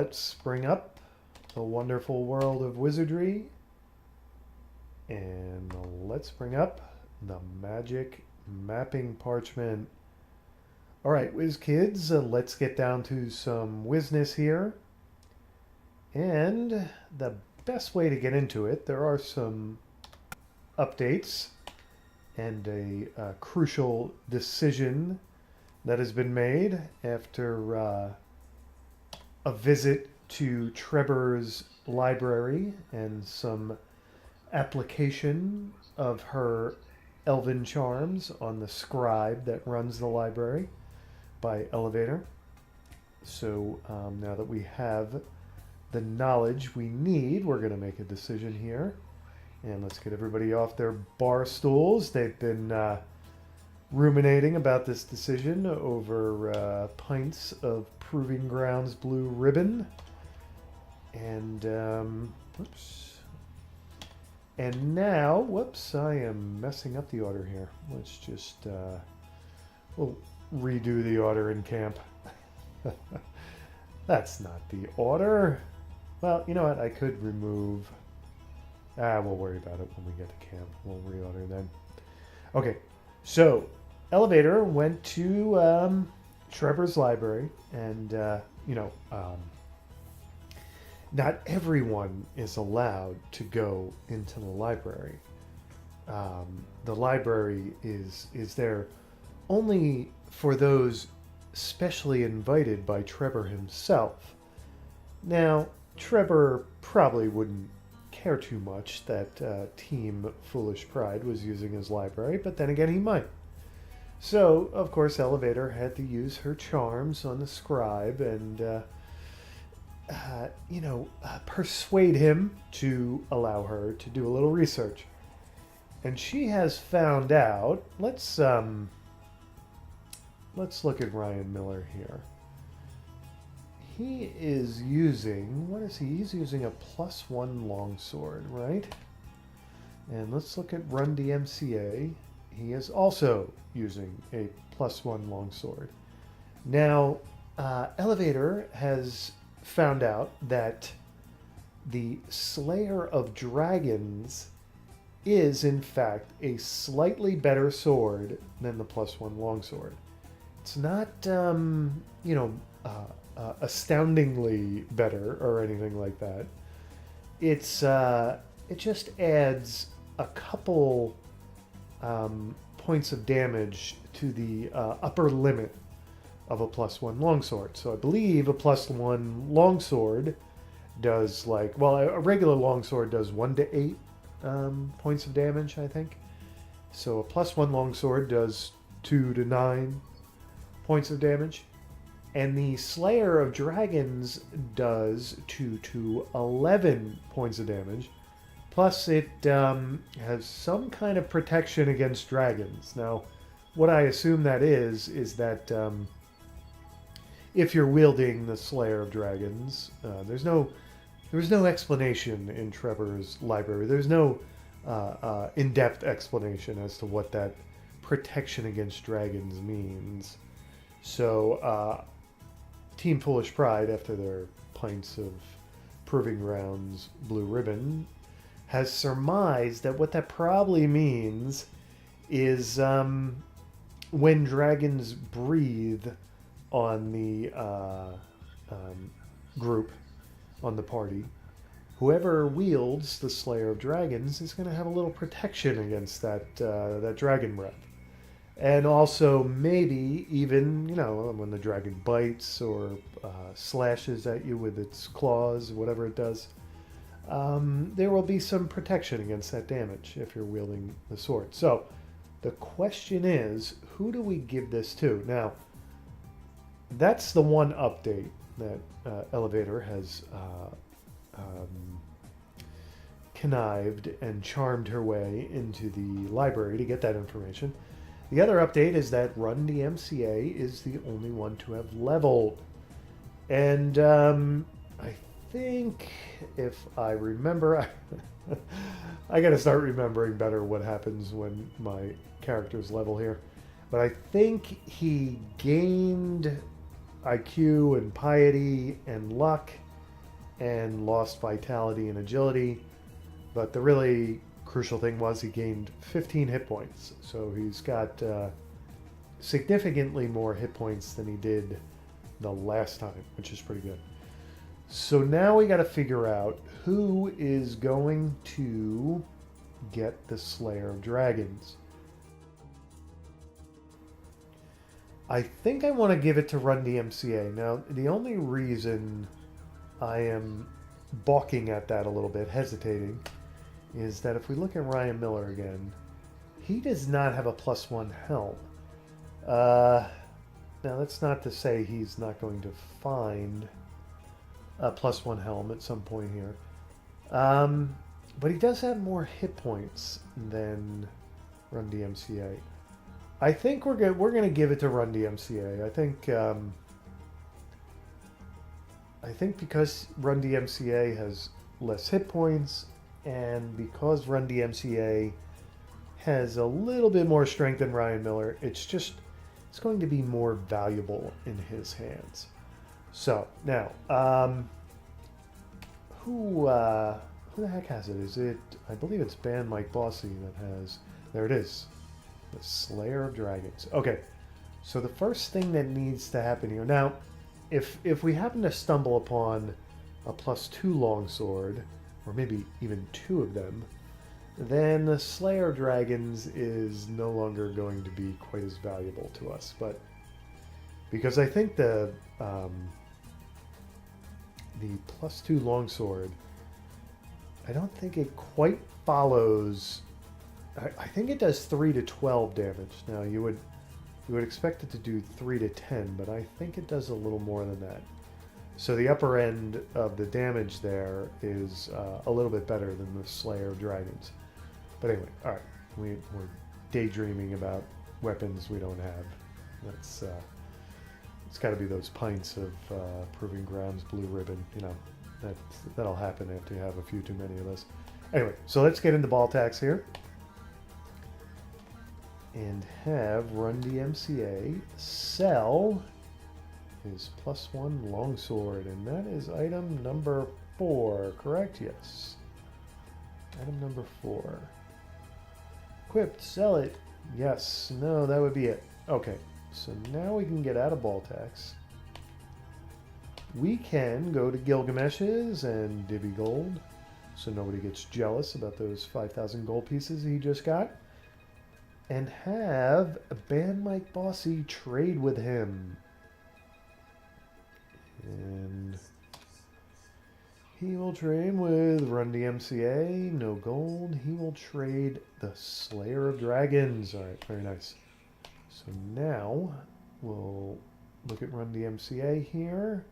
let's bring up the wonderful world of Wizardry. And let's bring up the magic mapping parchment. All right, Wiz kids, let's get down to some Wizness here. And the best way to get into it, there are some updates and a crucial decision that has been made after a visit to Trevor's library and some application of her elven charms on the scribe that runs the library by Elevator. So now that we have the knowledge we need, we're going to make a decision here. And let's get everybody off their bar stools. They've been ruminating about this decision over pints of Proving Grounds Blue Ribbon. And, oops. And now, whoops, I am messing up the order here. Let's just, we'll redo the order in camp. That's not the order. Well, you know what? I could remove... we'll worry about it when we get to camp. We'll reorder then. Okay, so Elevator went to Trevor's library, and, not everyone is allowed to go into the library. The library is there only for those specially invited by Trevor himself. Now, Trevor probably wouldn't care too much that Team Foolish Pride was using his library, but then again he might. So, of course, Elevator had to use her charms on the scribe and, persuade him to allow her to do a little research. And she has found out, let's look at Ryan Miller here. He is using, what is he? He's using a +1 longsword, right? And let's look at Run DMCA. He is also using a +1 longsword. Now, Elevator has found out that the Slayer of Dragons is, in fact, a slightly better sword than the +1 longsword. It's not, astoundingly better or anything like that. It's it just adds a couple points of damage to the upper limit of a +1 longsword. So I believe a +1 longsword does a regular longsword does 1 to 8 points of damage, I think. So a +1 longsword does 2 to 9 points of damage. And the Slayer of Dragons does 2 to 11 points of damage. Plus it has some kind of protection against dragons. Now, what I assume that is that if you're wielding the Slayer of Dragons, there was no explanation in Trevor's library. There's no in-depth explanation as to what that protection against dragons means. So, Team Foolish Pride, after their pints of Proving Grounds Blue Ribbon, has surmised that what that probably means is when dragons breathe on the group, on the party, whoever wields the Slayer of Dragons is going to have a little protection against that dragon breath. And also maybe even, when the dragon bites or slashes at you with its claws, whatever it does, there will be some protection against that damage if you're wielding the sword. So the question is, who do we give this to? Now, that's the one update that Elevator has connived and charmed her way into the library to get that information. The other update is that Run DMCA is the only one to have leveled. And I think, if I remember, I gotta start remembering better what happens when my characters level here. But I think he gained IQ and piety and luck and lost vitality and agility. But the really crucial thing was he gained 15 hit points. So he's got significantly more hit points than he did the last time, which is pretty good. So now we got to figure out who is going to get the Slayer of Dragons. I think I want to give it to Run DMCA. Now, the only reason I am balking at that a little bit, hesitating, is that if we look at Ryan Miller again, he does not have a +1 helm. Now, that's not to say he's not going to find a +1 helm at some point here. But he does have more hit points than Run DMCA. I think we're going to give it to Run DMCA. I think because Run DMCA has less hit points, and because Run DMCA has a little bit more strength than Ryan Miller, it's going to be more valuable in his hands. So now, who the heck has it? Is it? I believe it's Band Mike Bossy that has. There it is. The Slayer of Dragons. Okay, so the first thing that needs to happen here now, if we happen to stumble upon a +2 longsword, or maybe even 2 of them, then the Slayer of Dragons is no longer going to be quite as valuable to us. But because I think the +2 longsword, I don't think it quite follows. I think it does 3 to 12 damage. Now you would expect it to do 3 to 10, but I think it does a little more than that. So the upper end of the damage there is a little bit better than the Slayer of Dragons. But anyway, all right, we're daydreaming about weapons we don't have. That's it's got to be those pints of Proving Grounds Blue Ribbon. You know, that'll happen after you have a few too many of those. Anyway, so let's get into ball tax here. And have Run DMCA sell his +1 longsword, and that is item number 4, correct? Yes. Item number 4. Equipped, sell it. Yes, no, that would be it. Okay, so now we can get out of ball tax. We can go to Gilgamesh's and divvy gold, so nobody gets jealous about those 5,000 gold pieces he just got. And have Band Mike Bossy trade with him. And he will trade with Run DMCA, no gold. He will trade the Slayer of Dragons. All right, very nice. So now we'll look at Run DMCA here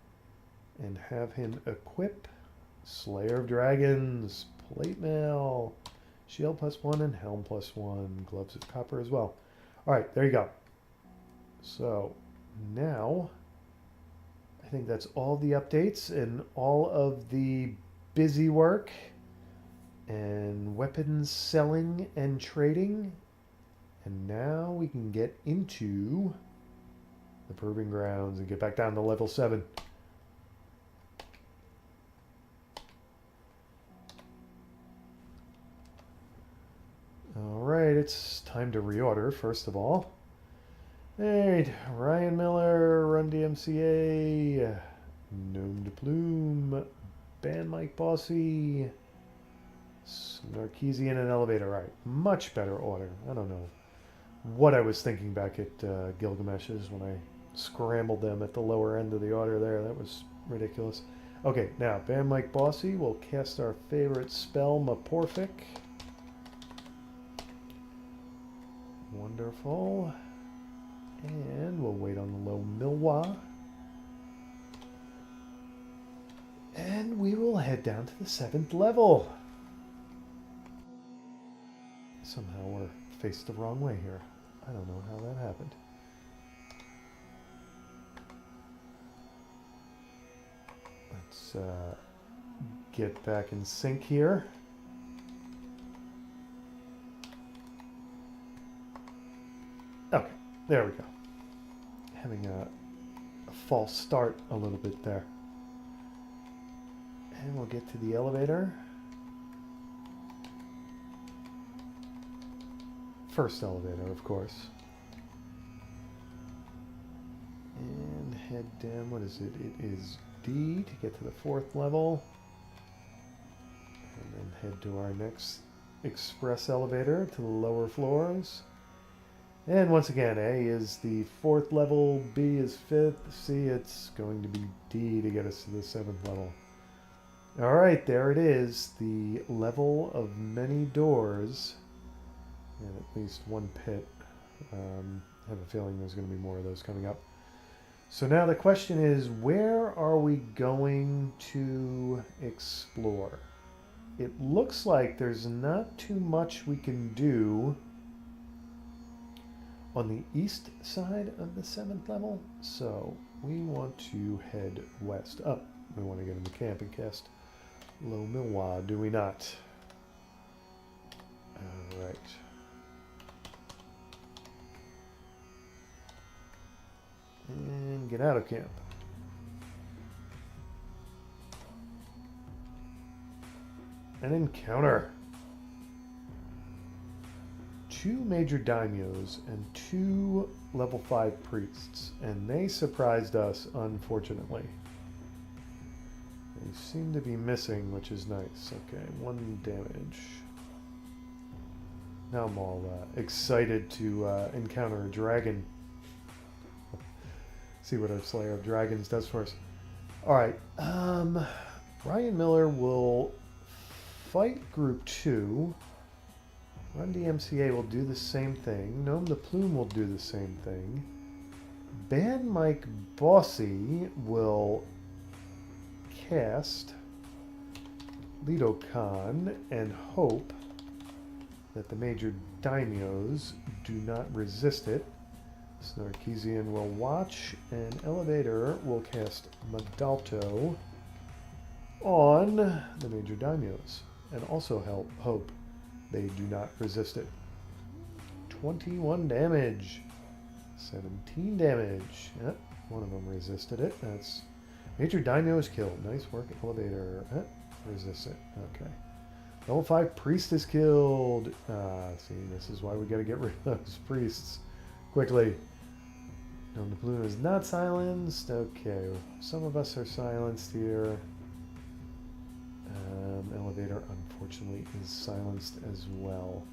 and have him equip Slayer of Dragons, plate mail, shield +1 and helm +1. Gloves of copper as well. All right, there you go. So now I think that's all the updates and all of the busy work and weapons selling and trading. And now we can get into the Proving Grounds and get back down to level 7. All right, it's time to reorder, first of all. All right, Ryan Miller, Run DMCA, Gnome de Plume, Band Mike Bossy, Snarkeezy in an elevator. All right, much better order. I don't know what I was thinking back at Gilgamesh's when I scrambled them at the lower end of the order there. That was ridiculous. Okay, now Band Mike Bossy will cast our favorite spell, Maporphic. Wonderful. And we'll wait on the low Milwa. And we will head down to the 7th level. Somehow we're faced the wrong way here. I don't know how that happened. Let's get back in sync here. Okay, there we go. Having a false start a little bit there. And we'll get to the elevator. First elevator, of course. And head down. What is it? It is D to get to the 4th level. And then head to our next express elevator to the lower floors. And once again, A is the 4th level, B is 5th, C it's going to be D to get us to the 7th level. Alright, there it is, the level of many doors, and at least one pit. I have a feeling there's going to be more of those coming up. So now the question is, where are we going to explore? It looks like there's not too much we can do on the east side of the 7th level, so we want to head west. Up. We want to get in the camp and cast Low Milwa, do we not? Alright. And get out of camp. An encounter. 2 major daimyos and 2 level 5 priests, and they surprised us, unfortunately. They seem to be missing, which is nice. Okay, 1 damage. Now I'm all excited to encounter a dragon. See what our Slayer of Dragons does for us. Alright, Ryan Miller will fight Group 2. Run DMCA will do the same thing. Gnome the Plume will do the same thing. Band Mike Bossy will cast Lido-Con and hope that the major daimyos do not resist it. Snarkeesian will watch, and Elevator will cast Magdalto on the major daimyos and also hope they do not resist it. 21 damage. 17 damage. Yep, one of them resisted it. That's major daimyo is killed. Nice work, Elevator. Resists it. Okay. Level 5 priest is killed. See, this is why we gotta get rid of those priests quickly. Gnome the Plume is not silenced. Okay, some of us are silenced here. Elevator, unfortunately, is silenced as well.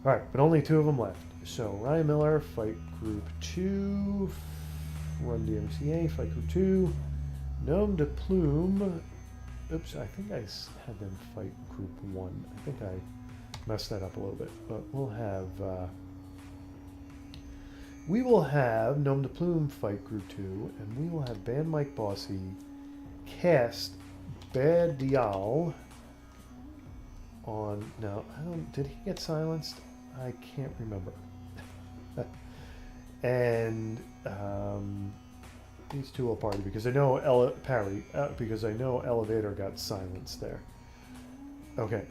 Alright, but only 2 of them left. So, Ryan Miller, fight Group 2. Run DMCA, fight Group 2. Gnome de Plume. Oops, I think I had them fight Group 1. I think I messed that up a little bit. But we'll have... we will have Gnome de Plume fight Group 2. And we will have Band Mike Bossy cast Bad Dial on... No, I don't... Did he get silenced? I can't remember. And these 2 will party because I know because I know Elevator got silenced there. Okay.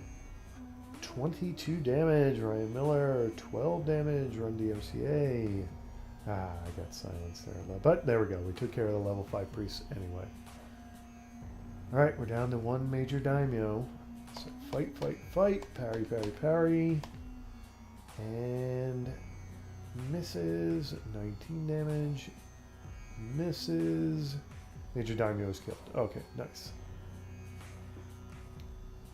22 damage, Ryan Miller. 12 damage, Run DMCA. I got silenced there. But there we go. We took care of the level 5 priests anyway. Alright, we're down to 1 major daimyo. So fight, fight, fight. Parry, parry, parry. And misses. 19 damage. Misses. Major daimyo is killed. Okay, nice.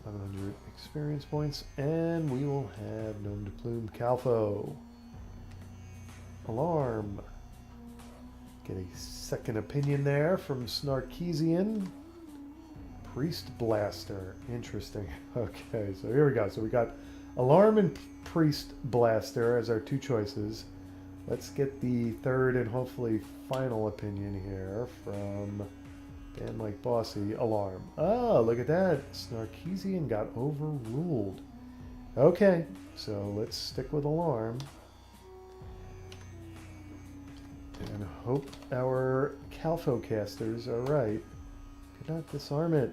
1100 experience points. And we will have Gnome de Plume Calfo. Alarm. Get a second opinion there from Snarkeesian. Priest Blaster. Interesting. Okay, so here we go. So we got Alarm and Priest Blaster as our 2 choices. Let's get the 3rd and hopefully final opinion here from Dan Mike Bossy. Alarm. Oh, look at that. Snarkeesian got overruled. Okay, so let's stick with Alarm. And hope our Calfo casters are right. Could not disarm it.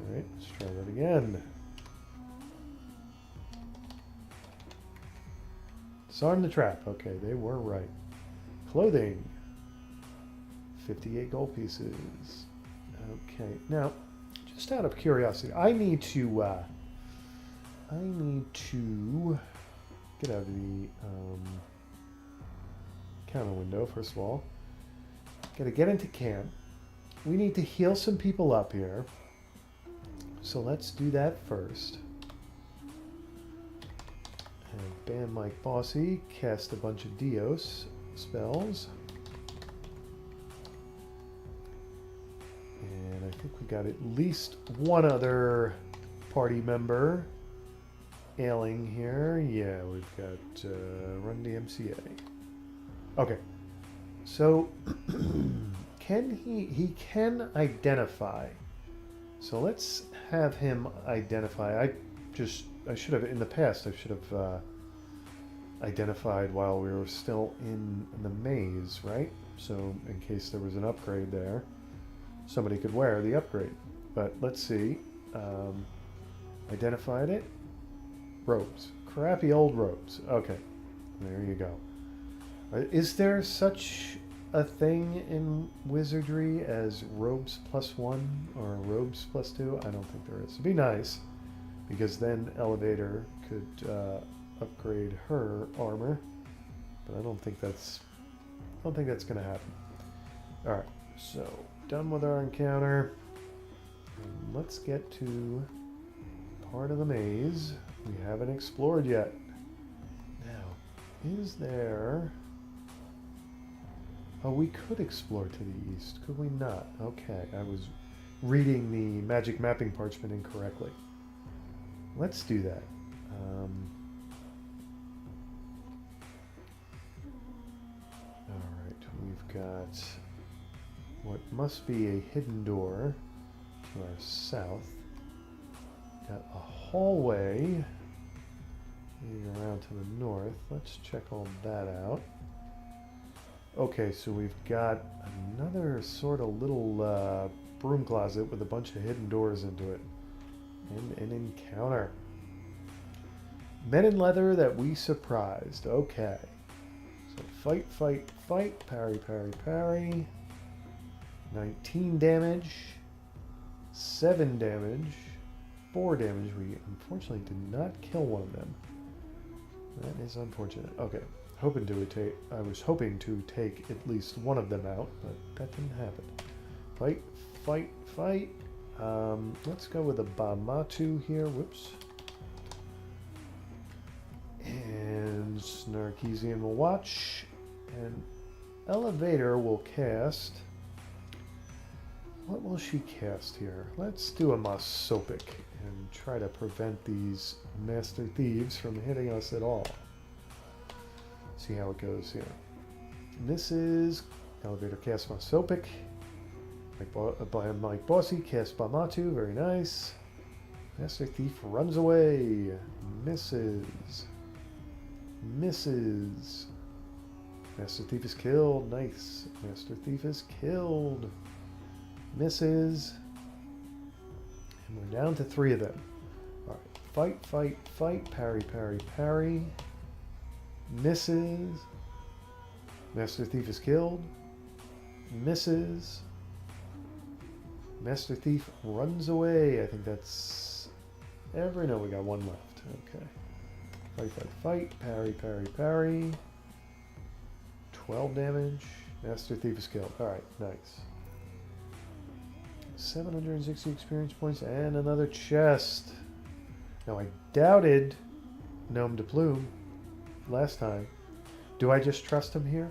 Alright, let's try that again. Disarm the trap. Okay, they were right. Clothing. 58 gold pieces. Okay, now, just out of curiosity, I need to get out of the counter window first of all. Got to get into camp. We need to heal some people up here. So let's do that first. And ban Mike Bossy, cast a bunch of Dios spells. And I think we got at least one other party member ailing here. Yeah, we've got Run DMCA. Okay. So he can identify. So let's have him identify. I should have in the past. I should have identified while we were still in the maze, right? So in case there was an upgrade there, somebody could wear the upgrade. But let's see. Identified it. Robes. Crappy old robes. Okay. There you go. Is there such a thing in Wizardry as robes +1 or robes +2? I don't think there is. It'd be nice, because then Elevator could upgrade her armor, but I don't think that's going to happen. All right, so done with our encounter. And let's get to part of the maze we haven't explored yet. Now, is there? Oh, we could explore to the east, could we not? Okay, I was reading the magic mapping parchment incorrectly. Let's do that. Alright, we've got what must be a hidden door to our south. Got a hallway leading around to the north. Let's check all that out. Okay, so we've got another sort of little broom closet with a bunch of hidden doors into it. And an encounter. Men in leather that we surprised. Okay. So fight, fight, fight. Parry, parry, parry. 19 damage. 7 damage. 4 damage. We unfortunately did not kill one of them. That is unfortunate. Okay. I was hoping to take at least one of them out, but that didn't happen. Fight, fight, fight. Let's go with a Bamatu here. Whoops. And Snarkeesian will watch. And Elevator will cast. What will she cast here? Let's do a Masopic and try to prevent these Master Thieves from hitting us at all. See how it goes here. Misses. Elevator cast Masopic. Mike Bossy cast Bamatu. Very nice. Master Thief runs away. Misses. Misses. Master Thief is killed. Nice. Master Thief is killed. Misses. And we're down to 3 of them. Alright. Fight, fight, fight. Parry, parry, parry. Misses. Master Thief is killed. Misses. Master Thief runs away. I think that's every. No, we got 1 left. Okay. Fight, fight, fight. Parry, parry, parry. 12 damage. Master Thief is killed. Alright, nice. 760 experience points and another chest. Now, I doubted Gnome de Plume last time. Do I just trust him here?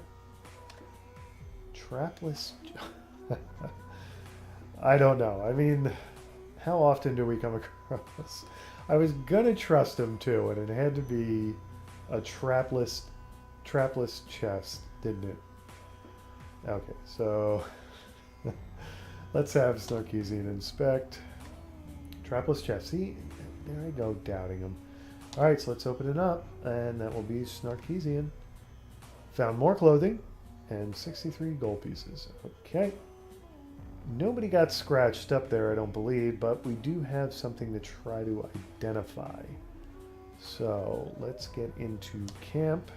Trapless. I don't know. I mean, how often do we come across? I was gonna trust him too, and it had to be a trapless chest, didn't it? Okay, so let's have Snarkeesian inspect. Trapless chest. See, there I go, doubting him. All right, so let's open it up, and that will be Snarkeesian. Found more clothing and 63 gold pieces. Okay. Nobody got scratched up there, I don't believe, but we do have something to try to identify. So let's get into camp.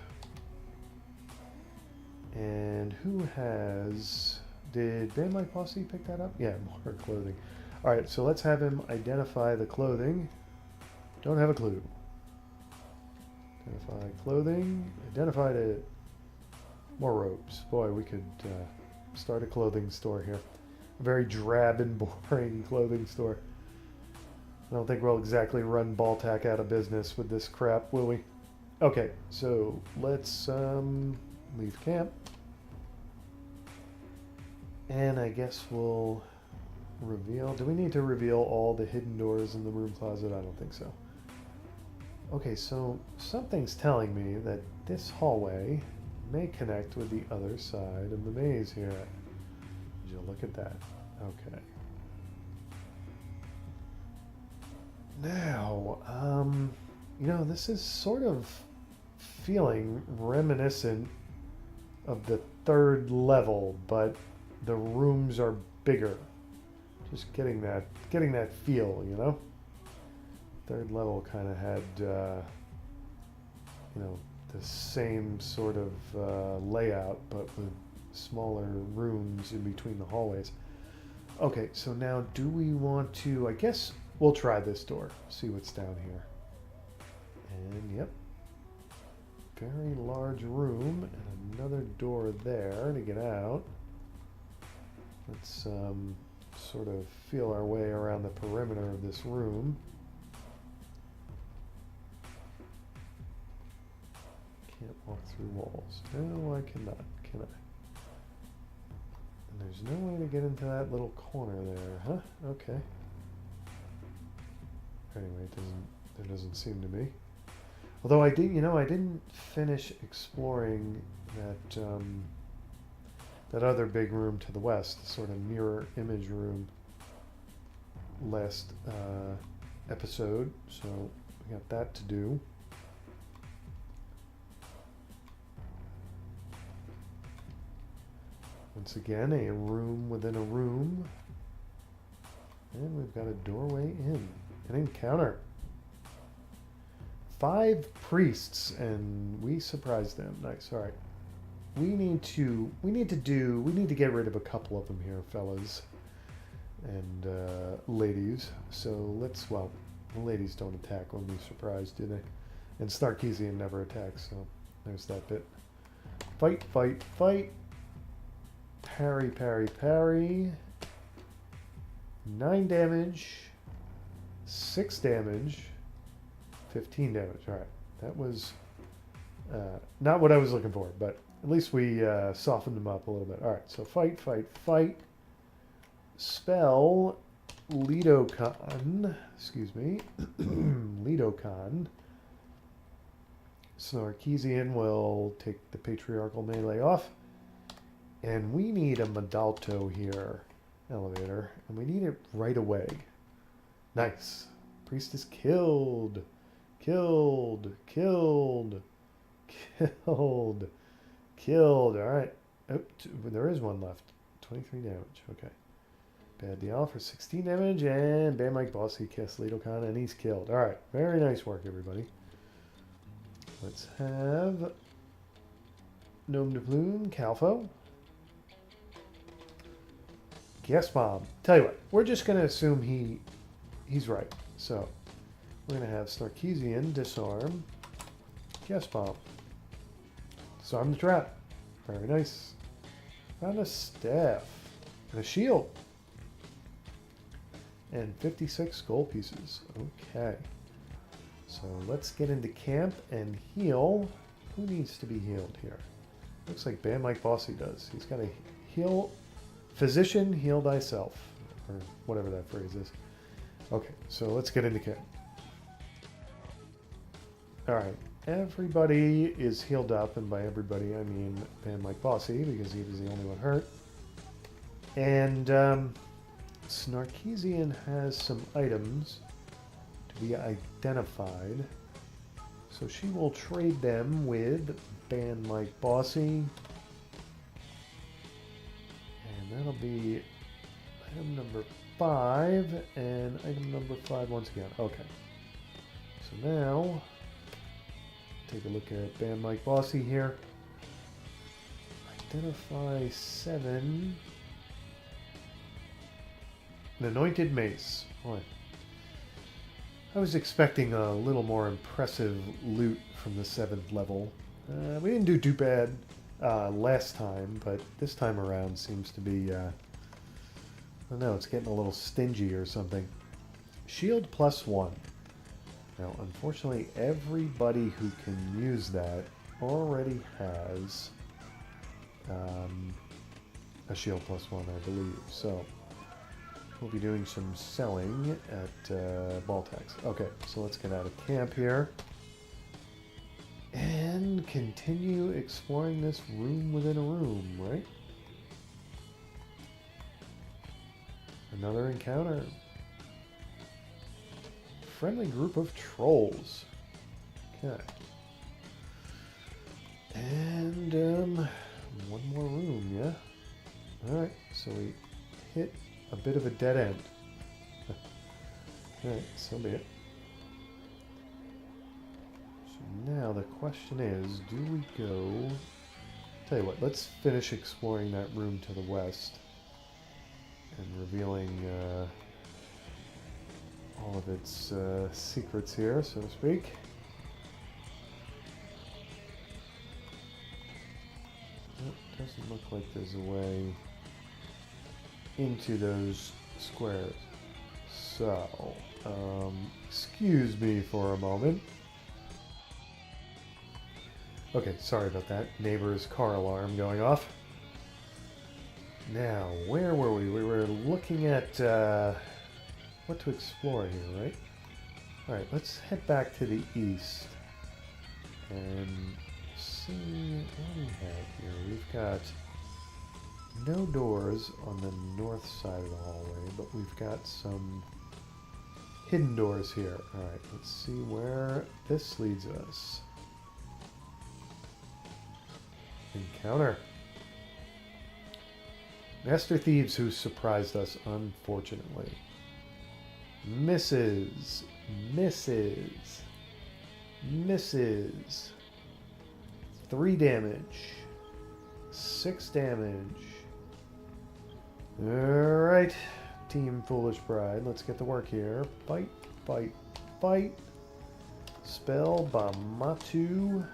And who has... Did Band Like Posse pick that up? Yeah, more clothing. Alright, so let's have him identify the clothing. Don't have a clue. Identify clothing. Identified it. More robes. Boy, we could start a clothing store here. A very drab and boring clothing store. I don't think we'll exactly run Baltac out of business with this crap, will we? Okay, so let's leave camp. And I guess we'll reveal. Do we need to reveal all the hidden doors in the room closet? I don't think so. Okay, so something's telling me that this hallway may connect with the other side of the maze here. Would you look at that? Okay. Now, you know, this is sort of feeling reminiscent of the third level, but the rooms are bigger. Just getting that feel, you know? Third level kind of had, you know, the same sort of layout, but with smaller rooms in between the hallways. Okay, so now do we want to, I guess we'll try this door, see what's down here. And yep, very large room and another door there to get out. Let's sort of feel our way around the perimeter of this room. Can't walk through walls. No, I cannot, can I? And there's no way to get into that little corner there, huh? Okay. Anyway, there doesn't seem to be. Although I did, you know, I didn't finish exploring that that other big room to the west, the sort of mirror image room, last episode. So we got that to do. Once again, a room within a room. And we've got a doorway in. An encounter. 5 priests, and we surprised them. Nice. All right. We need to get rid of a couple of them here, fellas and ladies. So let's, well, the ladies don't attack when we surprise, do they? And Snarkeesian never attacks, so there's that bit. Fight, fight, fight. Parry, parry, parry. 9 damage. 6 damage. 15 damage. All right. That was not what I was looking for, but at least we softened them up a little bit. All right. So fight, fight, fight. Spell Lidocon. Excuse me. Lidocon. Snarkeesian will take the patriarchal melee off. And we need a Medalto here. Elevator. And we need it right away. Nice. Priest is killed. Killed. Killed. Killed. Killed. Alright. Oh, there is one left. 23 damage. Okay. Bad Dial for 16 damage. And Bam Mike Bossy casts Lidocon and he's killed. Alright. Very nice work, everybody. Let's have Gnome de Plume, Calfo. Guess Bomb. Tell you what, we're just going to assume he's right. So we're going to have Snarkeesian disarm. Guess Bomb. Disarm the trap. Very nice. Found a staff. And a shield. And 56 gold pieces. Okay. So let's get into camp and heal. Who needs to be healed here? Looks like Bam Mike Bossy does. He's got to heal. Physician, heal thyself. Or whatever that phrase is. Okay, so let's get into camp. Alright, everybody is healed up, and by everybody I mean Bam Mike Bossy, because he was the only one hurt. And Snarkeesian has some items to be identified. So she will trade them with Bam Mike Bossy. And that'll be item number 5 and item number 5 once again. Okay. So now, take a look at Bam Mike Bossy here. Identify 7. An anointed mace. Boy, I was expecting a little more impressive loot from the 7th level. We didn't do too bad last time, but this time around seems to be, I don't know, it's getting a little stingy or something. Shield +1. Now, unfortunately, everybody who can use that already has a shield +1, I believe. So, we'll be doing some selling at Baltax. Okay, so let's get out of camp here. And continue exploring this room within a room, right? Another encounter. Friendly group of trolls. Okay. And one more room, yeah? Alright, so we hit a bit of a dead end. Alright, so be it. So now the question is, do we go... Tell you what, let's finish exploring that room to the west and revealing all of its secrets here, so to speak. It doesn't look like there's a way into those squares. So, excuse me for a moment. Okay, sorry about that. Neighbor's car alarm going off. Now, where were we? We were looking at what to explore here, right? Alright, let's head back to the east and see what we have here. We've got no doors on the north side of the hallway, but we've got some hidden doors here. Alright, let's see where this leads us. Encounter. Master Thieves who surprised us, unfortunately. Misses. Misses. Misses. 3 damage. 6 damage. Alright. Team Foolish Bride. Let's get to work here. Fight, fight, fight. Spell Bamatu.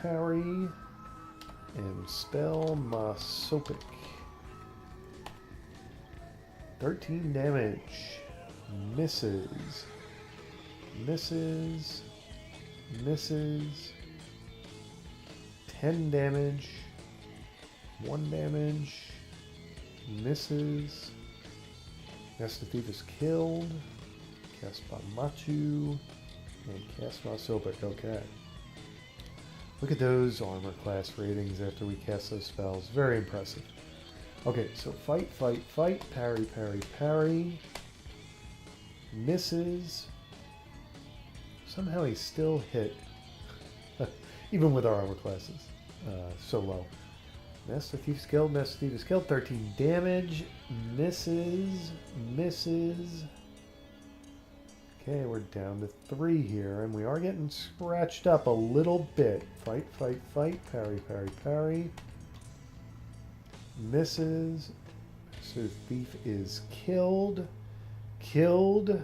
Parry. And spell Masopic. 13 damage. Misses. Misses. Misses. 10 damage. 1 damage. Misses. Master Thief is killed. Cast Bamatu. And cast Masopic. Okay. Look at those armor class ratings after we cast those spells. Very impressive. Okay, so fight, fight, fight. Parry, parry, parry. Misses. Somehow he still hit. Even with our armor classes. So low. Master Thief's killed. Master Thief is killed. 13 damage. Misses. Misses. Okay, we're down to 3 here, and we are getting scratched up a little bit. Fight, fight, fight. Parry, parry, parry. Misses. So Thief is killed. Killed.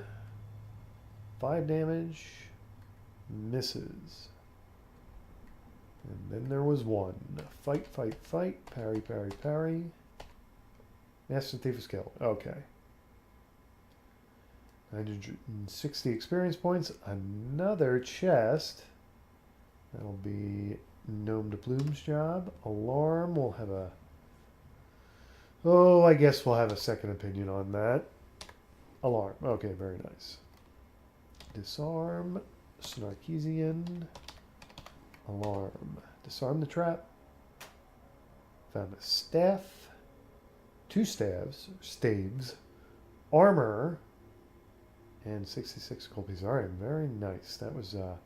5 damage. Misses. And then there was 1. Fight, fight, fight. Parry, parry, parry. Master Thief is killed. Okay. 960 experience points. Another chest. That'll be Gnome de Plume's job. Alarm. We'll have a... Oh, I guess we'll have a second opinion on that. Alarm. Okay, very nice. Disarm. Snarkeesian. Alarm. Disarm the trap. Found a staff. 2 staves. Staves. Armor. And 66 gold pieces. Alright, very nice. That was a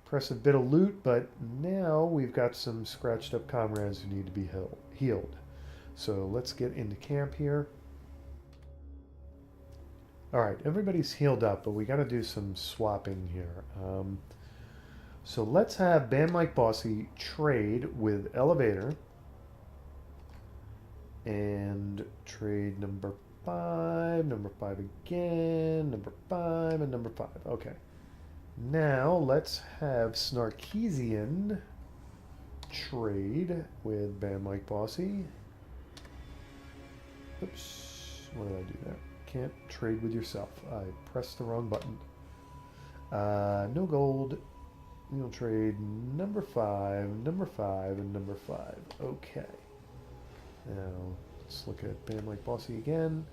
impressive bit of loot, but now we've got some scratched up comrades who need to be healed. So let's get into camp here. Alright, everybody's healed up, but we got to do some swapping here. So let's have Band Mike Bossy trade with Elevator. And trade number 5, number 5 again, number 5, and number 5. Okay. Now let's have Snarkeesian trade with Bam Mike Bossy. Oops. What did I do there? Can't trade with yourself. I pressed the wrong button. No gold. We'll trade number 5, number 5, and number 5. Okay. Now, let's look at Bam Like Bossy again.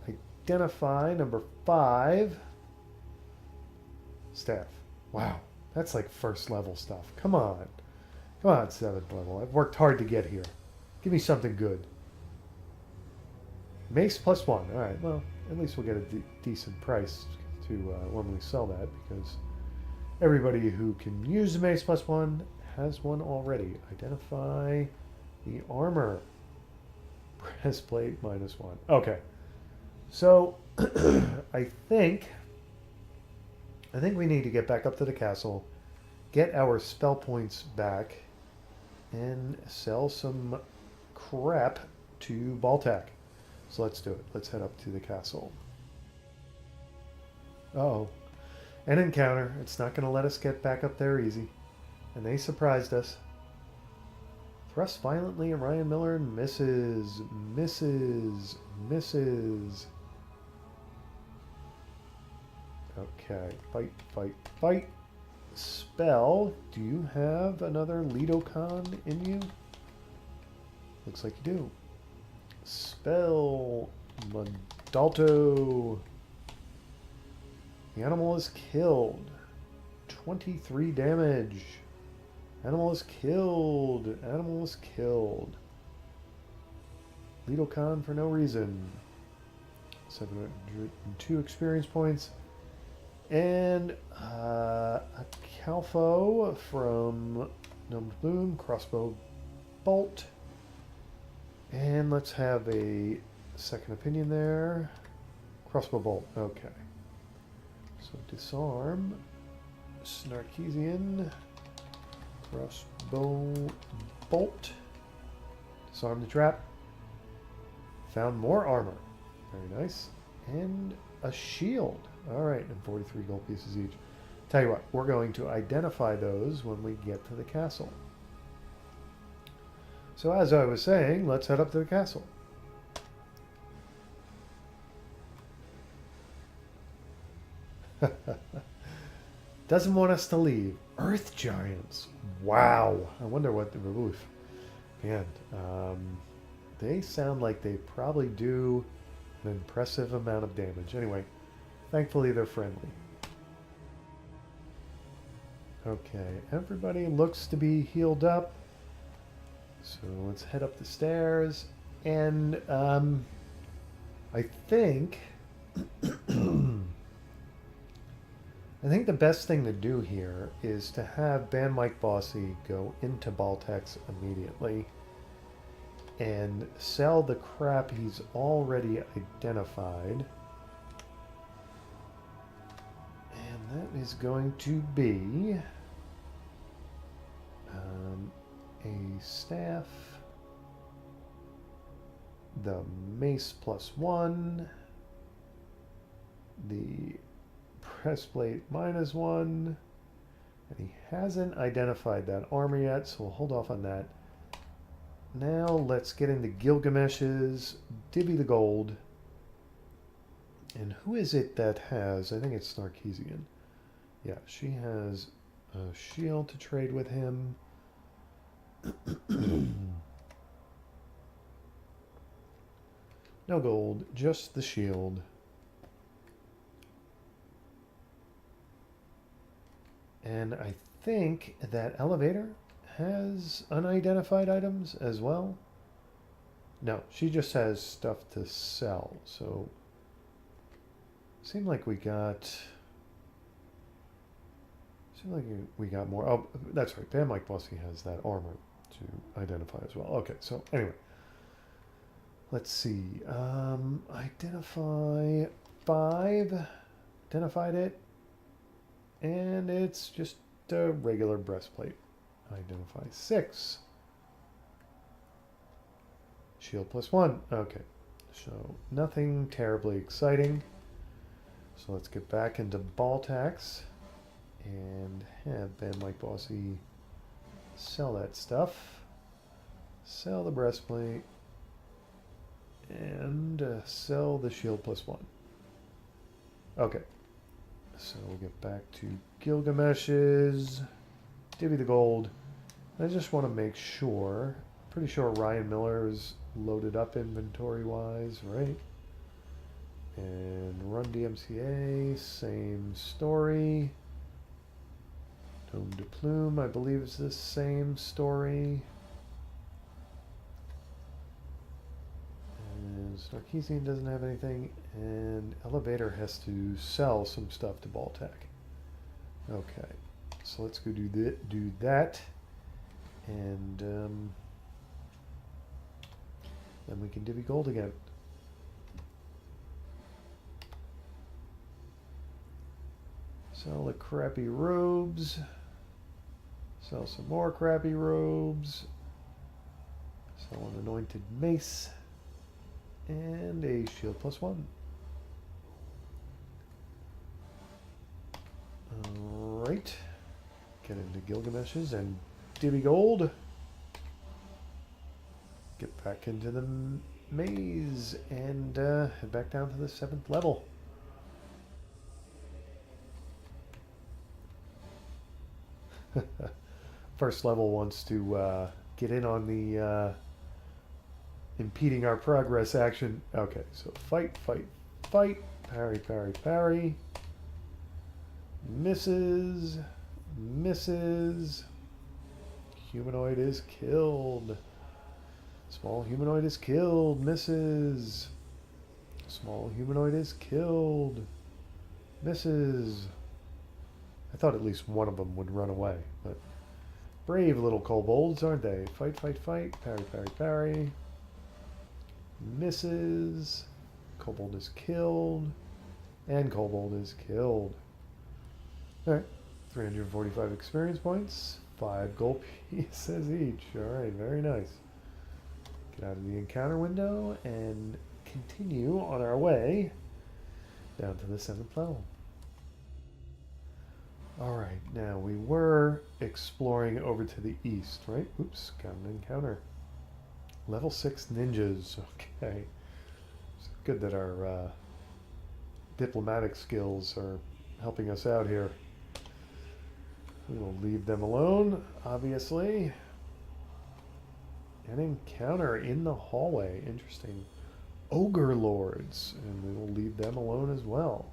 Identify number 5. Staff. Wow. That's like first level stuff. Come on. Come on, 7th level. I've worked hard to get here. Give me something good. Mace +1. Alright, well, at least we'll get a decent price to when we sell that, because everybody who can use the Mace +1 has one already. Identify the armor. Breastplate -1. Okay. So, I think we need to get back up to the castle, get our spell points back, and sell some crap to Baltac. So let's do it. Let's head up to the castle. Uh-oh. An encounter. It's not going to let us get back up there easy. And they surprised us. Thrust violently at Ryan Miller and misses. Misses. Misses. Okay. Fight, fight, fight. Spell. Do you have another Lidocon in you? Looks like you do. Spell. Madalto. The animal is killed. 23 damage. Animal is killed. Animal is killed. Lidocon for no reason. 702 experience points. And a Calfo from Gnome's Bloom. Crossbow bolt. And let's have a second opinion there. Crossbow bolt. Okay. So disarm. Snarkeesian. Crossbow bolt. Disarm the trap. Found more armor. Very nice. And a shield. Alright, and 43 gold pieces each. Tell you what, we're going to identify those when we get to the castle. So as I was saying, let's head up to the castle. Doesn't want us to leave. Earth giants. Wow. I wonder what the oof. Man, they sound like they probably do an impressive amount of damage. Anyway, thankfully they're friendly. Okay, everybody looks to be healed up. So let's head up the stairs. And I think I think the best thing to do here is to have Ban Mike Bossy go into Baltex immediately and sell the crap he's already identified. And that is going to be a staff, the mace +1, the breastplate -1, and he hasn't identified that armor yet, so we'll hold off on that. Now let's get into Gilgamesh's, divvy the gold. And who is it that has, I think it's Snarkeesian. Yeah, she has a shield to trade with him. No gold, just the shield. And I think that elevator has unidentified items as well. No, she just has stuff to sell. So, seemed like we got more. Oh, that's right. Ban Mike Bossy has that armor to identify as well. Okay, so anyway, let's see. Identify 5. Identified it. And it's just a regular breastplate. Identify 6. Shield +1. Okay. So nothing terribly exciting. So let's get back into ball tax and have Ben Mike Bossy sell that stuff. Sell the breastplate and sell the shield +1. Okay. So we'll get back to Gilgamesh's. Divvy the gold. I just want to make sure. Pretty sure Ryan Miller is loaded up inventory-wise, right? And Run DMCA, same story. Tome de Plume, I believe is the same story. And Snarkeesian doesn't have anything. And Elevator has to sell some stuff to Baltac. Okay, so let's go do that. And then we can divvy gold again. Sell the crappy robes. Sell some more crappy robes. Sell an anointed mace. And a shield +1. Alright. Get into Gilgamesh's and divvy gold. Get back into the maze and head back down to the 7th level. First level wants to get in on the impeding our progress action. Okay, so fight, fight, fight. Parry, parry, parry. Misses. Misses. Humanoid is killed. Small humanoid is killed. Misses. Small humanoid is killed. Misses. I thought at least one of them would run away, but brave little kobolds, aren't they? Fight, fight, fight. Parry, parry, parry. Misses. Kobold is killed. And kobold is killed. Alright. 345 experience points. 5 gold pieces each. Alright, very nice. Get out of the encounter window and continue on our way down to the 7th level. Alright, now we were exploring over to the east, right? Oops, got an encounter. Level 6 ninjas. Okay. It's good that our diplomatic skills are helping us out here. We will leave them alone, obviously. An encounter in the hallway. Interesting. Ogre lords. And we will leave them alone as well.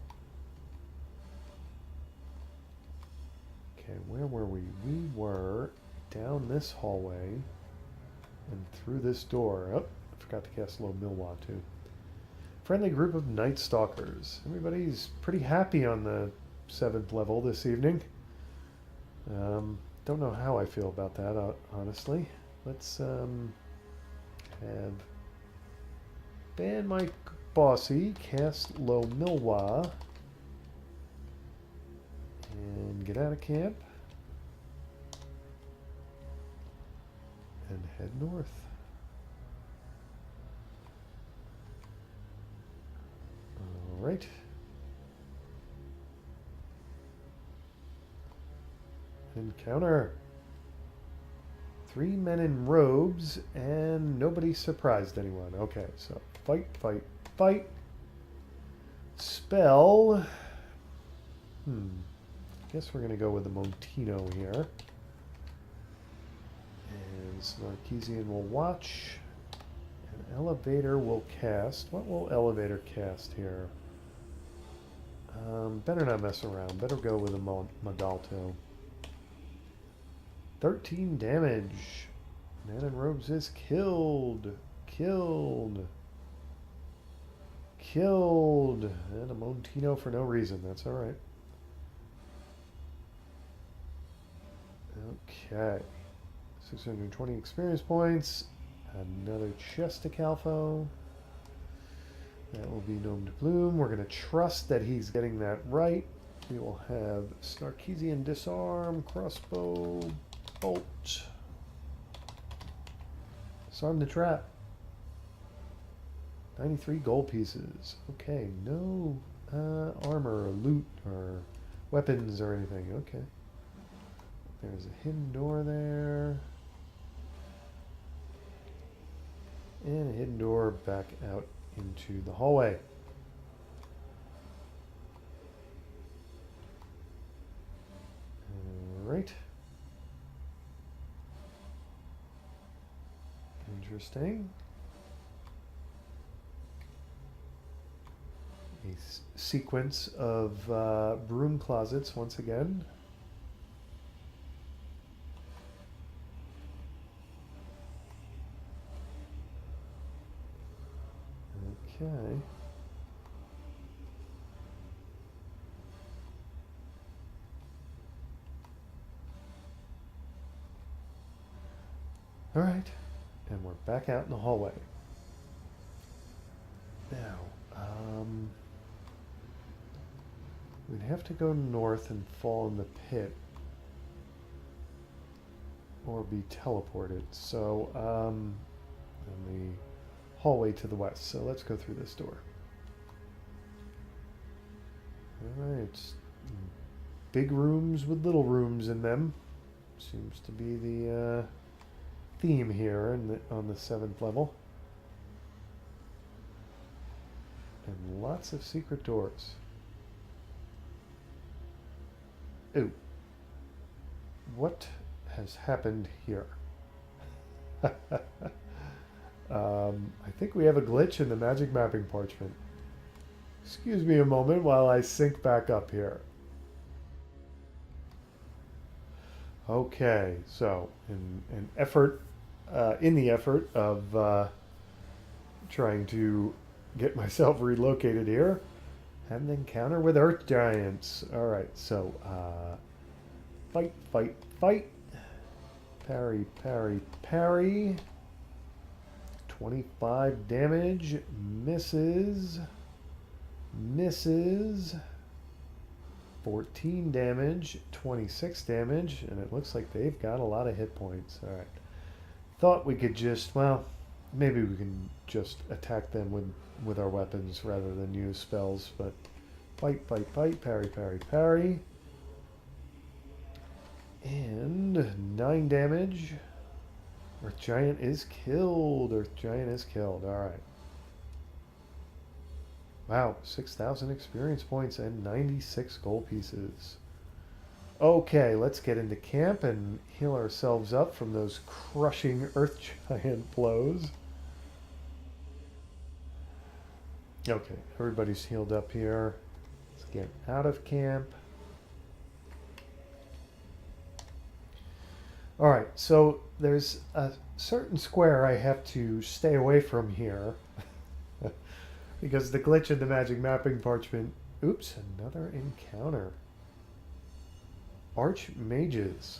Okay, where were we? We were down this hallway and through this door. Oh, I forgot to cast Low Milwa too. Friendly group of Night Stalkers. Everybody's pretty happy on the 7th level this evening. Don't know how I feel about that, honestly. Let's have Ban Mike Bossy cast Low Milwa and get out of camp and head north. All right. Encounter. 3 men in robes and nobody surprised anyone. Okay, so fight, fight, fight. Spell. Guess we're going to go with the Montino here. And Snarkeesian will watch. And Elevator will cast. What will Elevator cast here? Better not mess around. Better go with a Modalto. 13 damage. Man in robes is killed. Killed. Killed. And a Montino for no reason. That's alright. Okay. 620 experience points. Another chest to Calfo. That will be Gnome de Plume. We're going to trust that he's getting that right. We will have Snarkeesian Disarm, Crossbow, Bolt. Disarm the trap. 93 gold pieces. Okay, no armor or loot or weapons or anything. Okay. There's a hidden door there. And a hidden door back out into the hallway. Alright. Interesting. A sequence of broom closets once again. Okay. All right. And we're back out in the hallway. Now, we'd have to go north and fall in the pit. Or be teleported. So, in the hallway to the west. So let's go through this door. Alright. Big rooms with little rooms in them. Seems to be the theme here on the 7th level. And lots of secret doors. Ooh. What has happened here? I think we have a glitch in the magic mapping parchment. Excuse me a moment while I sync back up here. Okay, so in the effort of trying to get myself relocated here, had an encounter with earth giants. All right, so fight, fight, fight. Parry, parry, parry. 25 damage. Misses. Misses. 14 damage. 26 damage. And it looks like they've got a lot of hit points. Alright. Thought we could just, well, maybe we can just attack them with our weapons rather than use spells. But fight, fight, fight. Parry, parry, parry. And 9 damage. Earth Giant is killed. Earth Giant is killed. Alright. Wow. 6,000 experience points and 96 gold pieces. Okay, let's get into camp and heal ourselves up from those crushing Earth Giant blows. Okay, everybody's healed up here. Let's get out of camp. Alright, so there's a certain square I have to stay away from here because the glitch in the magic mapping parchment. Oops, another encounter. Archmages.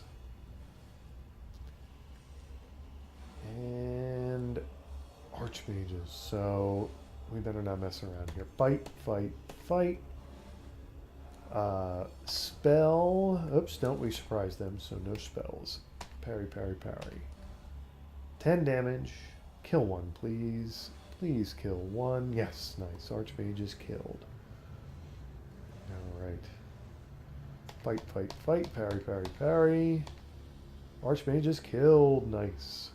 And archmages. So we better not mess around here. Fight, fight, fight. Spell. Oops, don't we surprise them, so no spells. Parry, parry, parry. 10 damage. Kill one, please. Please kill one. Yes, nice. Archmage is killed. Alright. Fight, fight, fight. Parry, parry, parry. Archmage is killed. Nice.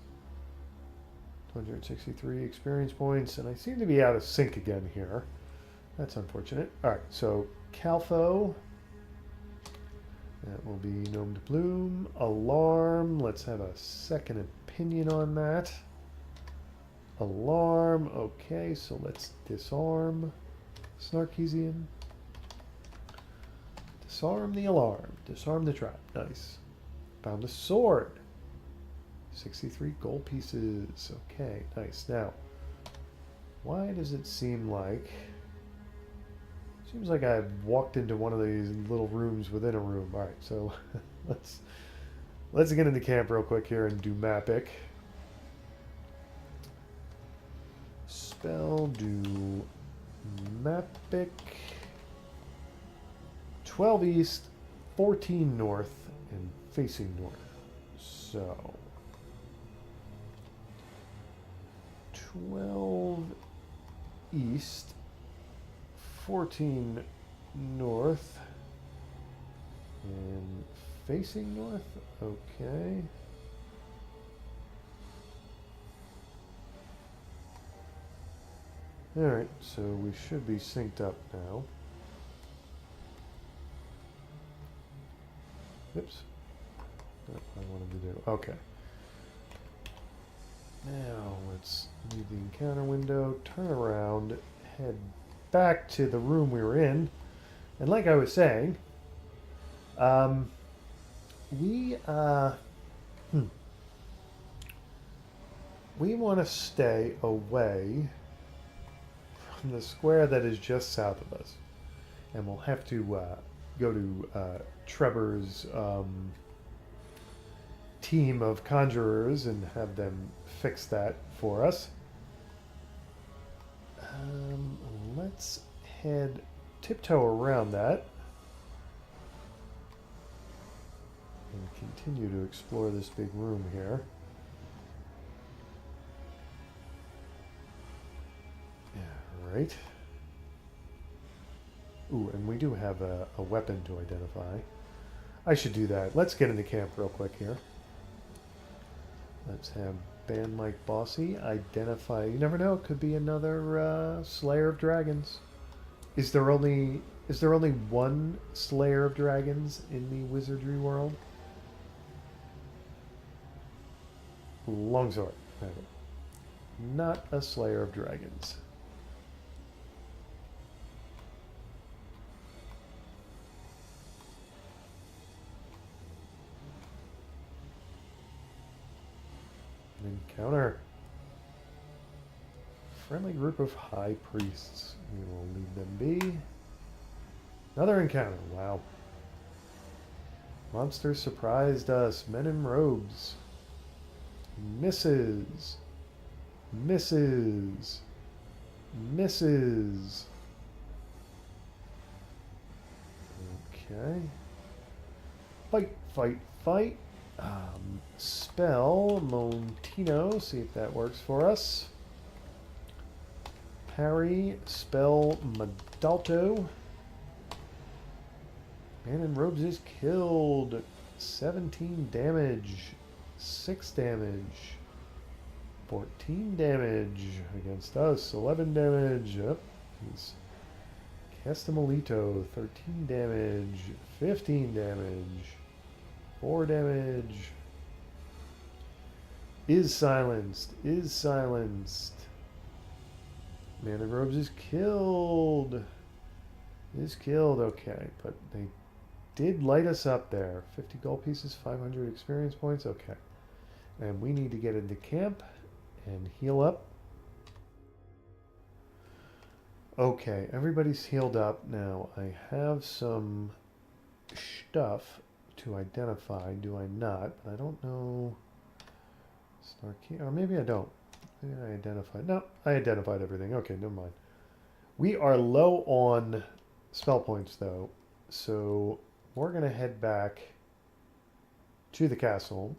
263 experience points. And I seem to be out of sync again here. That's unfortunate. Alright, so Calfo. That will be Gnome de Plume. Alarm. Let's have a second opinion on that. Alarm. Okay, so let's disarm Snarkeesian. Disarm the alarm. Disarm the trap. Nice. Found a sword. 63 gold pieces. Okay, nice. Now, why does it seem like... Seems like I've walked into one of these little rooms within a room. All right, so let's get into camp real quick here and do Mapic. Spell, do Mapic. 12 east, 14 north, and facing north. So 12 east, 14 north, and facing north. Okay. Alright, so we should be synced up now. Oops. That's what I wanted to do. Okay. Now let's leave the encounter window, turn around, head back to the room we were in. And like I was saying, we want to stay away from the square that is just south of us. And we'll have to go to Trevor's team of conjurers and have them fix that for us. Let's head tiptoe around that and continue to explore this big room here. Yeah, right. Ooh, and we do have a weapon to identify. I should do that. Let's get into camp real quick here. Let's have Band Mike Bossy identify. You never know, it could be another Slayer of Dragons. Is there only one Slayer of Dragons in the Wizardry world? Longsword. Not a Slayer of Dragons. Encounter. Friendly group of high priests. We will leave them be. Another encounter. Wow. Monsters surprised us. Men in robes. Misses. Misses. Misses. Okay. Fight, fight, fight. Spell Montino, see if that works for us. Parry, spell Madalto. Man in robes is killed. 17 damage, 6 damage, 14 damage against us, 11 damage. Yep, he's Castamelito, 13 damage, 15 damage. 4 damage. Is silenced. Is silenced. Man in robes is killed. Is killed. Okay, but they did light us up there. 50 gold pieces, 500 experience points. Okay. And we need to get into camp and heal up. Okay, everybody's healed up. Now, I have some stuff to identify, do I not? But I don't know. Snarky, or maybe I don't. Maybe I identified. No, I identified everything. Okay, never mind. We are low on spell points though, so we're gonna head back to the castle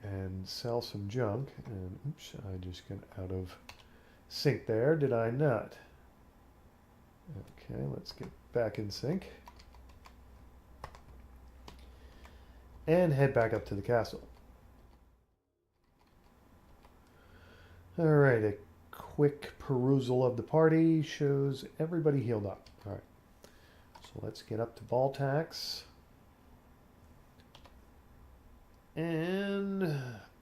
and sell some junk. And oops, I just got out of sync there, did I not? Okay, let's get back in sync. And head back up to the castle. Alright, a quick perusal of the party shows everybody healed up. Alright, so let's get up to Baltax. And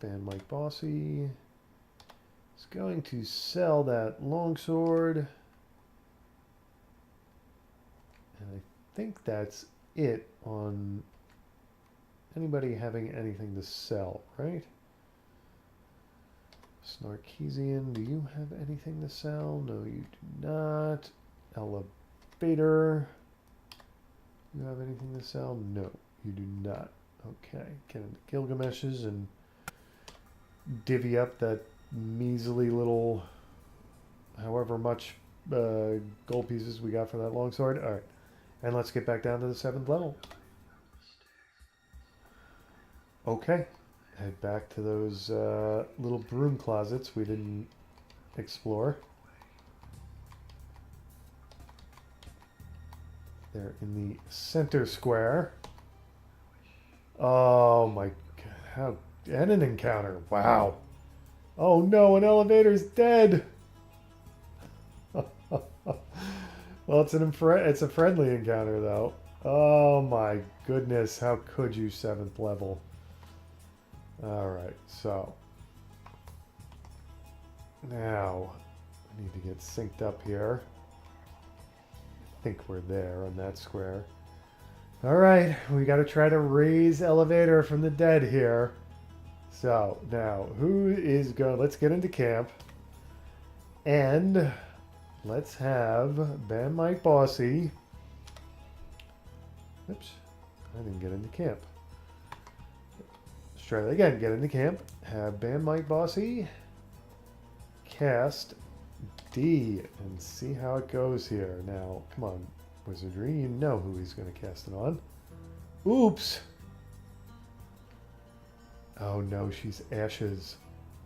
Band Mike Bossy is going to sell that longsword. And I think that's it on anybody having anything to sell, right? Snarkeesian, do you have anything to sell? No, you do not. Elevator, you have anything to sell? No, you do not. Okay, get into Gilgamesh's and divvy up that measly little, however much gold pieces we got for that longsword. All right, and let's get back down to the 7th level. Okay, head back to those little broom closets we didn't explore. They're in the center square. Oh my god. How... And an encounter. Wow. Oh no, an elevator's dead. Well, it's a friendly encounter though. Oh my goodness, how could you 7th level? Alright, so now I need to get synced up here. I think we're there on that square. Alright, we gotta try to raise elevator from the dead here. So now who is going? Let's get into camp. And let's have Bam Mike Bossy. Oops, I didn't get into camp. Let's try that again. Get into camp. Have Bam Mike Bossy cast D and see how it goes here. Now, come on, Wizardry. You know who he's going to cast it on. Oops. Oh no, she's Ashes.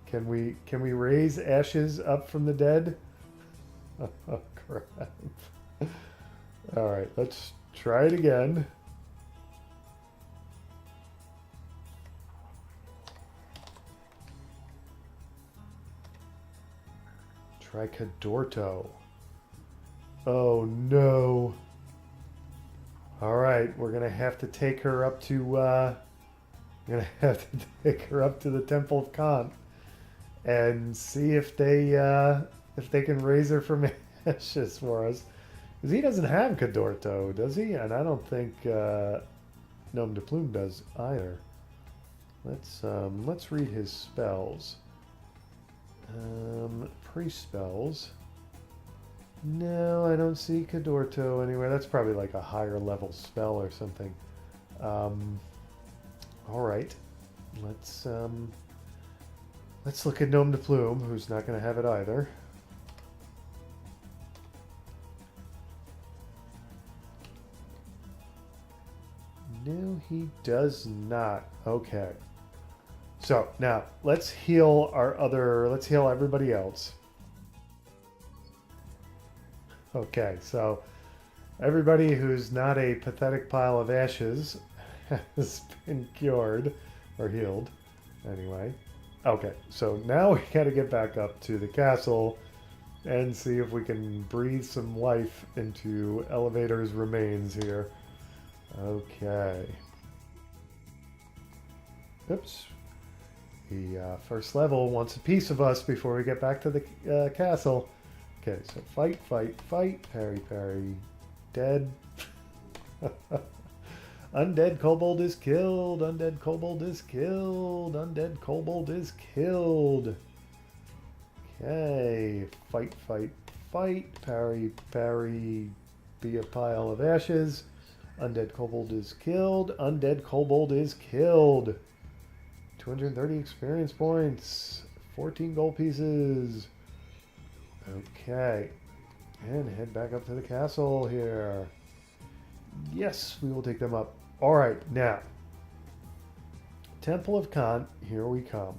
Can we raise Ashes up from the dead? Oh crap. Alright, let's try it again. Try Cadorto. Oh no. Alright, we're gonna have to take her up to the Temple of Kant and see if they can raise her from ashes for us. Because he doesn't have Cadorto, does he? And I don't think Gnome de Plume does either. Let's read his spells. Pre-spells. No, I don't see Cadorto anywhere. That's probably like a higher level spell or something. All right, let's look at Gnome de Plume, who's not going to have it either. No, he does not. Okay. So now let's heal let's heal everybody else. Okay, so everybody who's not a pathetic pile of ashes has been cured or healed. Anyway. Okay, so now we gotta get back up to the castle and see if we can breathe some life into Elevator's remains here. Okay. Oops. The first level wants a piece of us before we get back to the castle. Okay, so fight, fight, fight. Parry, parry. Dead. Undead kobold is killed. Undead kobold is killed. Undead kobold is killed. Okay. Fight, fight, fight. Parry, parry. Be a pile of ashes. Undead kobold is killed. Undead kobold is killed. 230 experience points. 14 gold pieces. Okay. And head back up to the castle here. Yes, we will take them up. All right, now. Temple of Kant, here we come.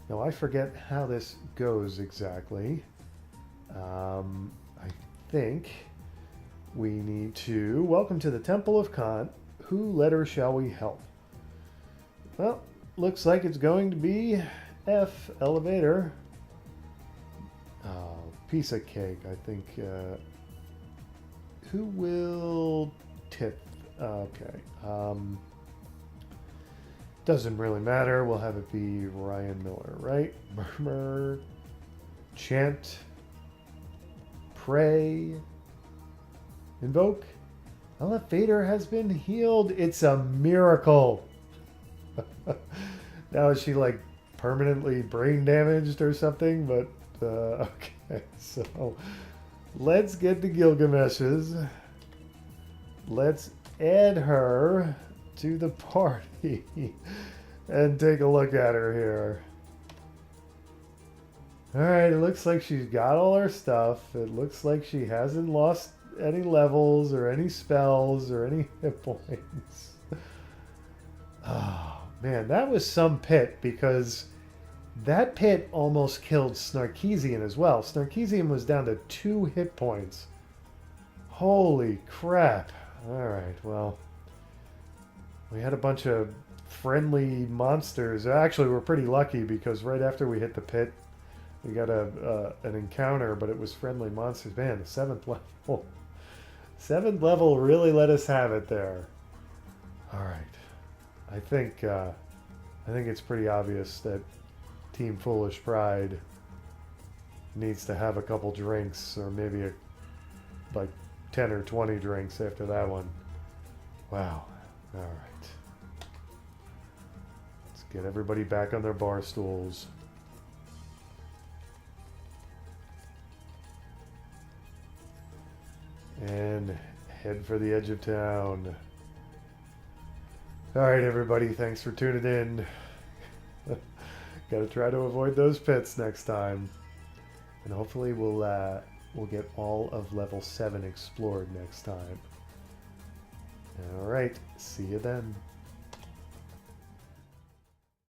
Now, I forget how this goes exactly. I think we need to... Welcome to the Temple of Kant. Who letter shall we help? Well, looks like it's going to be F, Elevator. Oh, piece of cake, I think. Who will tip? Okay. Doesn't really matter. We'll have it be Ryan Miller, right? Murmur, chant, pray, invoke. Elevator has been healed. It's a miracle. Now is she like permanently brain damaged or something? But okay, so let's get the Gilgameshes. Let's add her to the party and take a look at her here. Alright, it looks like she's got all her stuff. It looks like she hasn't lost any levels or any spells or any hit points. Oh, man, that was some pit, because that pit almost killed Snarkeesian as well. Snarkeesian was down to 2 hit points. Holy crap. Alright, well, we had a bunch of friendly monsters. Actually, we're pretty lucky because right after we hit the pit, we got an encounter, but it was friendly monsters. Man, the 7th level. 7th level really let us have it there. Alright. I think it's pretty obvious that Team Foolish Pride needs to have a couple drinks, or maybe like 10 or 20 drinks after that one. Wow. All right. Let's get everybody back on their bar stools. And head for the edge of town. All right, everybody. Thanks for tuning in. Got to try to avoid those pits next time. And hopefully we'll get all of level 7 explored next time. All right. See you then.